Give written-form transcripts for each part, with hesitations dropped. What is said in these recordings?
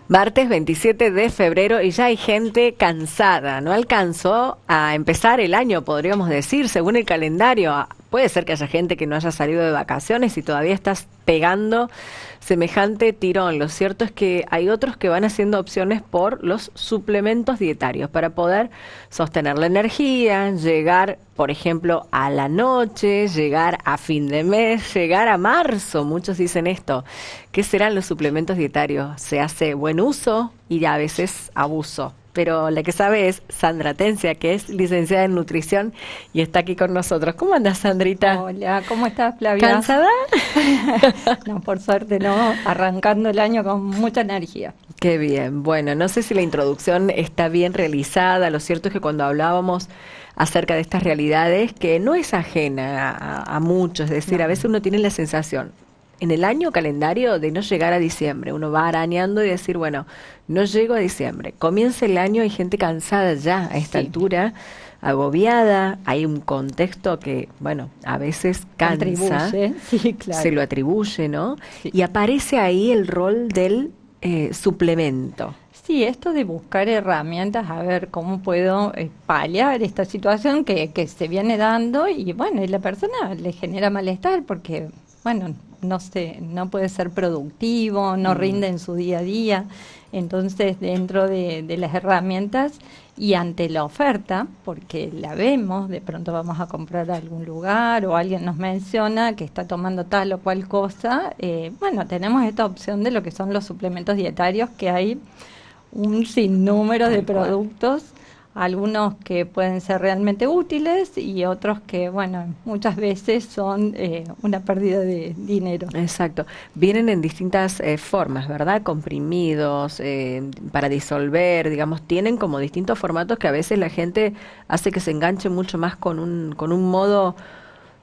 Martes 27 de febrero y ya hay gente cansada. No alcanzó a empezar el año, podríamos decir, según el calendario. Puede ser que haya gente que no haya salido de vacaciones y todavía estás pegando semejante tirón. Lo cierto es que hay otros que van haciendo opciones por los suplementos dietarios para poder sostener la energía, llegar, por ejemplo, a la noche, llegar a fin de mes, llegar a marzo. Muchos dicen esto. ¿Qué serán los suplementos dietarios? Se hace buen uso y a veces abuso. Pero la que sabe es Sandra Tencia, que es licenciada en nutrición y está aquí con nosotros. ¿Cómo andas, Sandrita? Hola, ¿cómo estás, Flavia? ¿Cansada? No, por suerte no, arrancando el año con mucha energía. Qué bien. Bueno, no sé si la introducción está bien realizada. Lo cierto es que cuando hablábamos acerca de estas realidades, que no es ajena a muchos, es decir, No. a veces uno tiene la sensación en el año calendario de no llegar a diciembre. Uno va arañando y decir, bueno, no llego a diciembre. Comienza el año, hay gente cansada ya a esta Sí. altura, agobiada, hay un contexto que, bueno, a veces cansa, Contribuye, sí, claro. se lo atribuye, ¿no? Sí. Y aparece ahí el rol del suplemento. Sí, esto de buscar herramientas, a ver cómo puedo paliar esta situación que se viene dando y bueno, y la persona le genera malestar porque, bueno, no puede ser productivo, no rinde en su día a día. Entonces, dentro de las herramientas y ante la oferta, porque la vemos, de pronto vamos a comprar a algún lugar o alguien nos menciona que está tomando tal o cual cosa, bueno, tenemos esta opción de lo que son los suplementos dietarios, que hay un sinnúmero de Tal cual. productos, algunos que pueden ser realmente útiles y otros que, bueno, muchas veces son una pérdida de dinero. Exacto. Vienen en distintas formas, ¿verdad? Comprimidos, para disolver, digamos, tienen como distintos formatos que a veces la gente hace que se enganche mucho más con un modo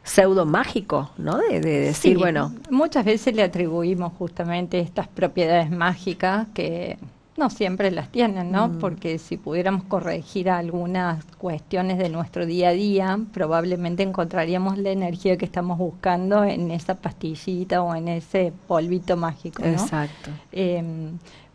pseudo mágico, ¿no? De decir, Sí, bueno, muchas veces le atribuimos justamente estas propiedades mágicas que no siempre las tienen, ¿no? Porque si pudiéramos corregir algunas cuestiones de nuestro día a día, probablemente encontraríamos la energía que estamos buscando en esa pastillita o en ese polvito mágico, ¿no? exacto.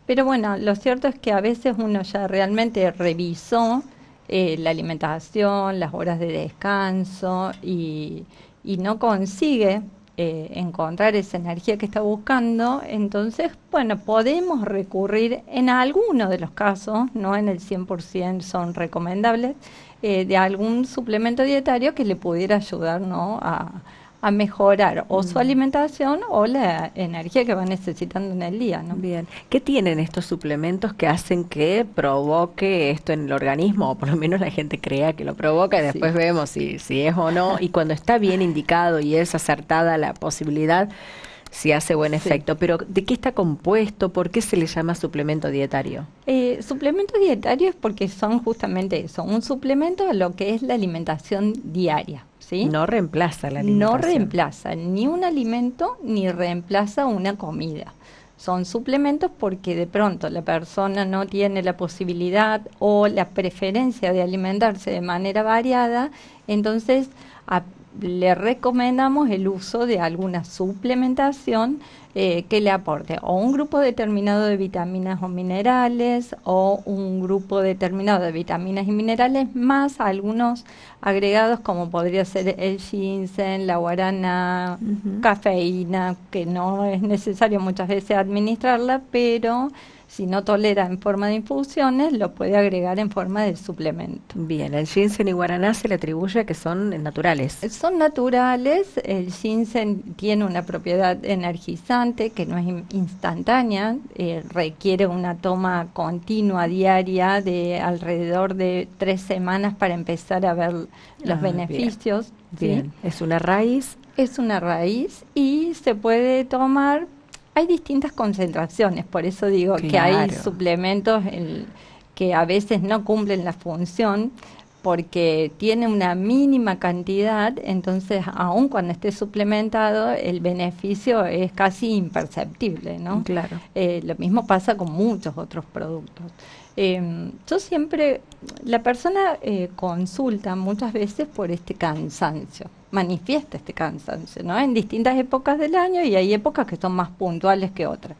Pero bueno, lo cierto es que a veces uno ya realmente revisó la alimentación, las horas de descanso y no consigue encontrar esa energía que está buscando. Entonces, bueno, podemos recurrir en algunos de los casos, no en el 100% son recomendables, de algún suplemento dietario que le pudiera ayudar, ¿no? a mejorar o su alimentación o la energía que va necesitando en el día, ¿no? Bien. ¿Qué tienen estos suplementos que hacen que provoque esto en el organismo? O por lo menos la gente crea que lo provoca y después Sí. vemos si es o no. Y cuando está bien indicado y es acertada la posibilidad, si hace buen Sí. efecto. Pero ¿de qué está compuesto? ¿Por qué se le llama suplemento dietario? Suplementos dietarios porque son justamente eso, un suplemento a lo que es la alimentación diaria, ¿sí? No reemplaza la No alimentación. reemplaza ni un alimento ni reemplaza una comida. Son suplementos porque de pronto la persona no tiene la posibilidad o la preferencia de alimentarse de manera variada, entonces le recomendamos el uso de alguna suplementación que le aporte o un grupo determinado de vitaminas o minerales o un grupo determinado de vitaminas y minerales más algunos agregados como podría ser el ginseng, la guaraná, cafeína, que no es necesario muchas veces administrarla, pero si no tolera en forma de infusiones, lo puede agregar en forma de suplemento. Bien, el ginseng y guaraná se le atribuye a que son naturales. Son naturales, el ginseng tiene una propiedad energizante que no es instantánea, requiere una toma continua diaria de alrededor de 3 semanas para empezar a ver los beneficios. Bien, ¿sí? es una raíz. Es una raíz y se puede tomar, hay distintas concentraciones, por eso digo que hay Claro. suplementos que a veces no cumplen la función porque tiene una mínima cantidad, entonces aun cuando esté suplementado el beneficio es casi imperceptible, ¿no? Claro. Lo mismo pasa con muchos otros productos. Yo siempre, la persona consulta muchas veces por este cansancio, manifiesta este cansancio, ¿no? En distintas épocas del año y hay épocas que son más puntuales que otras.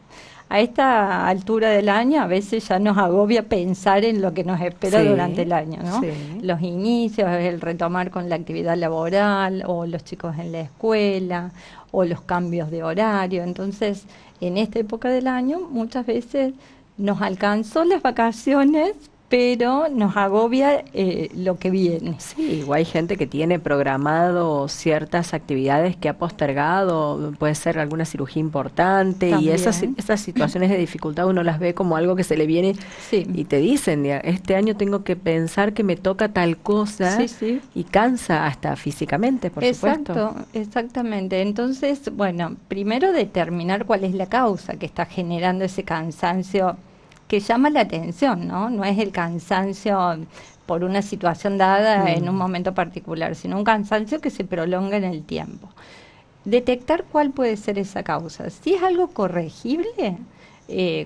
A esta altura del año a veces ya nos agobia pensar en lo que nos espera Sí, durante el año, ¿no? sí. Los inicios, el retomar con la actividad laboral o los chicos en la escuela o los cambios de horario. Entonces, en esta época del año muchas veces nos alcanzó las vacaciones, pero nos agobia lo que viene. Sí, o hay gente que tiene programado ciertas actividades que ha postergado, puede ser alguna cirugía importante y También, esas situaciones de dificultad uno las ve como algo que se le viene sí, y te dicen, "Ya, este año tengo que pensar que me toca tal cosa sí, sí. y cansa hasta físicamente, por supuesto. Exacto, exactamente. Entonces, bueno, primero determinar cuál es la causa que está generando ese cansancio que llama la atención, ¿no? No es el cansancio por una situación dada en un Mm, momento particular, sino un cansancio que se prolonga en el tiempo. Detectar cuál puede ser esa causa. Si es algo corregible,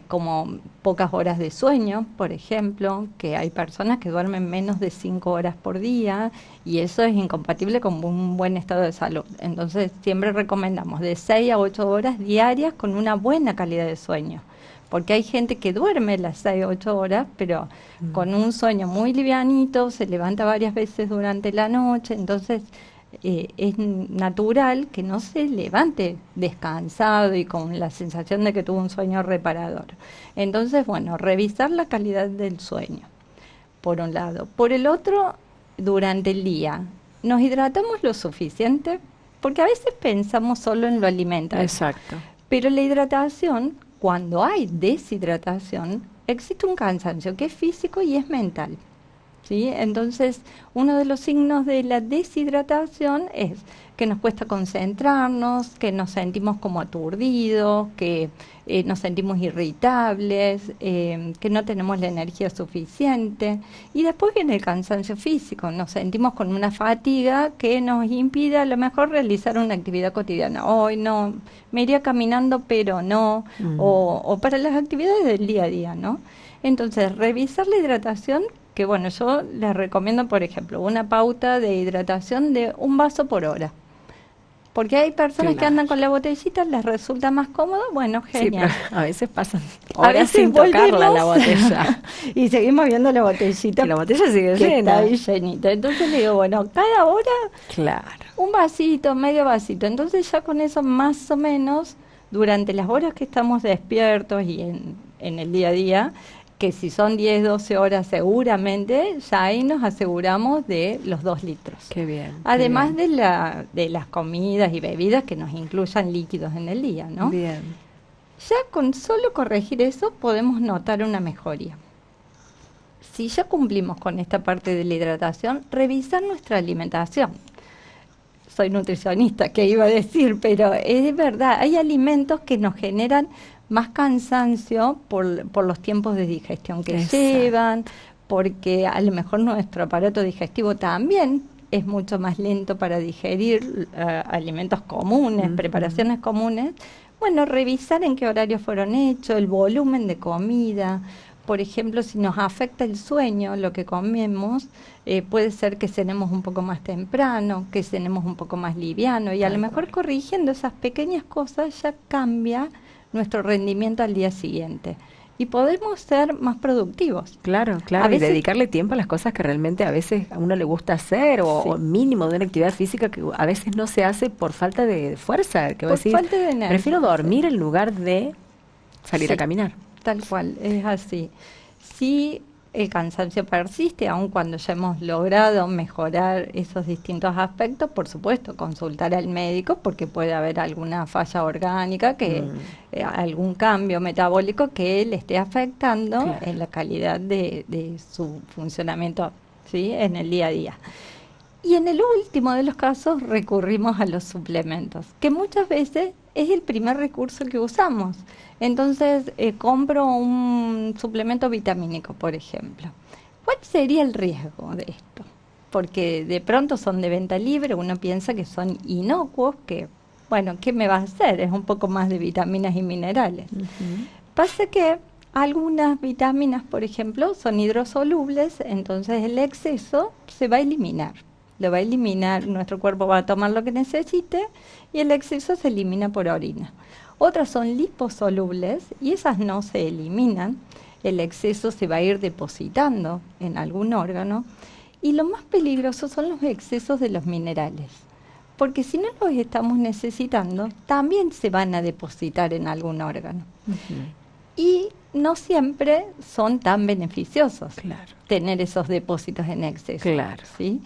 como pocas horas de sueño, por ejemplo, que hay personas que duermen menos de 5 horas por día y eso es incompatible con un buen estado de salud. Entonces, siempre recomendamos de 6 a 8 horas diarias con una buena calidad de sueño. Porque hay gente que duerme las 6 o 8 horas, pero mm. con un sueño muy livianito, se levanta varias veces durante la noche, entonces es natural que no se levante descansado y con la sensación de que tuvo un sueño reparador. Entonces, bueno, revisar la calidad del sueño, por un lado. Por el otro, durante el día, ¿nos hidratamos lo suficiente? Porque a veces pensamos solo en lo alimentario, Exacto. pero la hidratación, cuando hay deshidratación, existe un cansancio que es físico y es mental. ¿Sí? Entonces, uno de los signos de la deshidratación es que nos cuesta concentrarnos, que nos sentimos como aturdidos, que nos sentimos irritables, que no tenemos la energía suficiente. Y después viene el cansancio físico, nos sentimos con una fatiga que nos impide a lo mejor realizar una actividad cotidiana. Hoy no, me iría caminando, pero no, Mm. o para las actividades del día a día, ¿no? Entonces, revisar la hidratación, que bueno, yo les recomiendo, por ejemplo, una pauta de hidratación de un vaso por hora. Porque hay personas que Claro. andan con la botellita, les resulta más cómodo, bueno, Sí, pero genial. a veces pasan A horas veces sin tocarla la volvemos botella. y seguimos viendo la Y botellita la botella sigue que está llena. ahí llenita. Entonces le digo, bueno, cada hora Claro. un vasito, medio vasito. Entonces ya con eso más o menos, durante las horas que estamos despiertos y en el día a día, que si son 10 12 horas seguramente, ya ahí nos aseguramos de los 2 litros. Qué bien, qué Además bien. de las comidas y bebidas que nos incluyan líquidos en el día, ¿no? Bien. Ya con solo corregir eso podemos notar una mejoría. Si ya cumplimos con esta parte de la hidratación, revisar nuestra alimentación. Soy nutricionista, que iba a decir, pero es verdad, hay alimentos que nos generan más cansancio por los tiempos de digestión que Exacto. llevan, porque a lo mejor nuestro aparato digestivo también es mucho más lento para digerir alimentos comunes, Ujú. preparaciones comunes. Bueno, revisar en qué horario fueron hechos, el volumen de comida. Por ejemplo, si nos afecta el sueño, lo que comemos, puede ser que cenemos un poco más temprano, que cenemos un poco más liviano y a lo Tal mejor cual. corrigiendo esas pequeñas cosas ya cambia nuestro rendimiento al día siguiente y podemos ser más productivos. Claro, A claro, y veces, dedicarle tiempo a las cosas que realmente a veces a uno le gusta hacer o sí, mínimo de una actividad física que a veces no se hace por falta de fuerza, que voy a por decir, falta de prefiero energía, sí. dormir en lugar de salir a Sí, caminar. tal cual, es así. Si el cansancio persiste, aun cuando ya hemos logrado mejorar esos distintos aspectos, por supuesto, consultar al médico porque puede haber alguna falla orgánica, Mm, algún cambio metabólico que le esté afectando claro. en la calidad de su funcionamiento, ¿sí? En el día a día. Y en el último de los casos recurrimos a los suplementos, que muchas veces es el primer recurso que usamos. Entonces, compro un suplemento vitamínico, por ejemplo. ¿Cuál sería el riesgo de esto? Porque de pronto son de venta libre, uno piensa que son inocuos, que, bueno, ¿qué me va a hacer? Es un poco más de vitaminas y minerales. Ujú. Pasa que algunas vitaminas, por ejemplo, son hidrosolubles, entonces el exceso se va a eliminar. Lo va a eliminar, nuestro cuerpo va a tomar lo que necesite y el exceso se elimina por orina. Otras son liposolubles y esas no se eliminan, el exceso se va a ir depositando en algún órgano. Y lo más peligroso son los excesos de los minerales, porque si no los estamos necesitando, también se van a depositar en algún órgano. Y no siempre son tan beneficiosos tener esos depósitos en exceso. ¿Sí?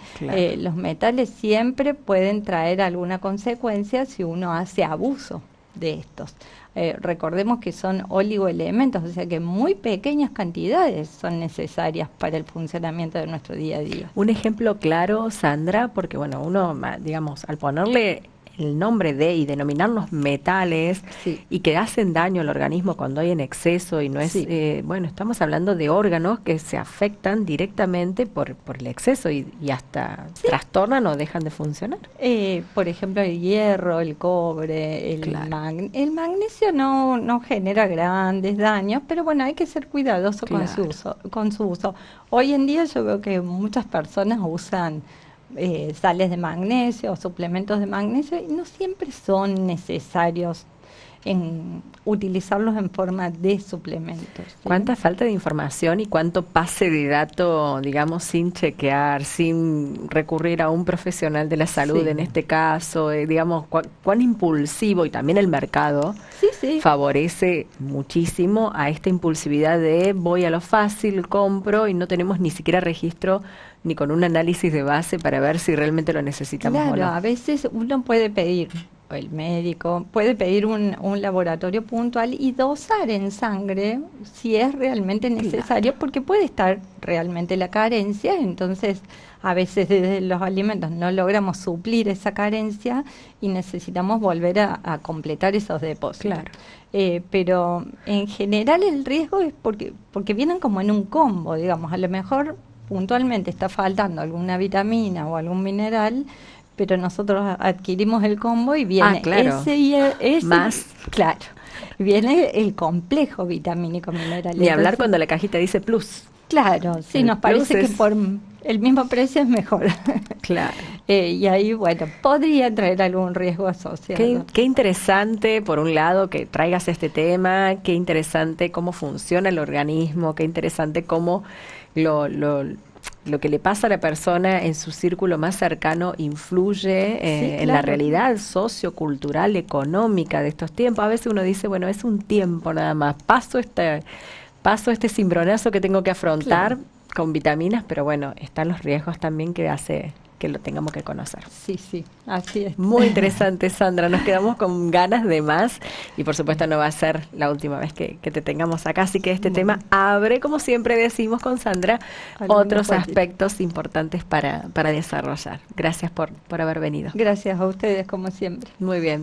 Los metales siempre pueden traer alguna consecuencia si uno hace abuso de estos. Recordemos que son oligoelementos, o sea que muy pequeñas cantidades son necesarias para el funcionamiento de nuestro día a día. Un ejemplo claro, Sandra, porque bueno, uno, digamos, al ponerle el nombre de y denominar los metales y que hacen daño al organismo cuando hay en exceso y no es, bueno, estamos hablando de órganos que se afectan directamente por el exceso y hasta trastornan o dejan de funcionar. Por ejemplo, el hierro, el cobre, el magnesio no genera grandes daños, pero bueno, hay que ser cuidadoso con su uso. Hoy en día yo veo que muchas personas usan sales de magnesio o suplementos de magnesio y no siempre son necesarios utilizarlos en forma de suplementos. ¿Sí? ¿Cuánta falta de información y cuánto pase de dato, digamos, sin chequear, sin recurrir a un profesional de la salud en este caso? Digamos, cuán impulsivo y también el mercado favorece muchísimo a esta impulsividad de voy a lo fácil, compro y no tenemos ni siquiera registro ni con un análisis de base para ver si realmente lo necesitamos o no. A veces uno puede pedir, o el médico puede pedir un laboratorio puntual y dosar en sangre si es realmente necesario, porque puede estar realmente la carencia, entonces a veces desde los alimentos no logramos suplir esa carencia y necesitamos volver a completar esos depósitos. Pero en general el riesgo es porque vienen como en un combo, digamos, a lo mejor puntualmente está faltando alguna vitamina o algún mineral, pero nosotros adquirimos el combo y viene ese más. Viene el complejo vitamínico mineral. Ni hablar cuando la cajita dice plus. Nos parece que por el mismo precio es mejor. Y ahí, bueno, podría traer algún riesgo asociado. Qué interesante, por un lado, que traigas este tema, qué interesante cómo funciona el organismo, qué interesante cómo lo que le pasa a la persona en su círculo más cercano influye en la realidad sociocultural, económica de estos tiempos. A veces uno dice, bueno, es un tiempo nada más, paso este cimbronazo que tengo que afrontar con vitaminas, pero bueno, están los riesgos también que hace que lo tengamos que conocer. Así es. Muy interesante, Sandra, nos quedamos con ganas de más y por supuesto no va a ser la última vez que te tengamos acá, así que este tema abre, como siempre decimos con Sandra, otros aspectos importantes para desarrollar. Gracias por haber venido. Gracias a ustedes, como siempre. Muy bien.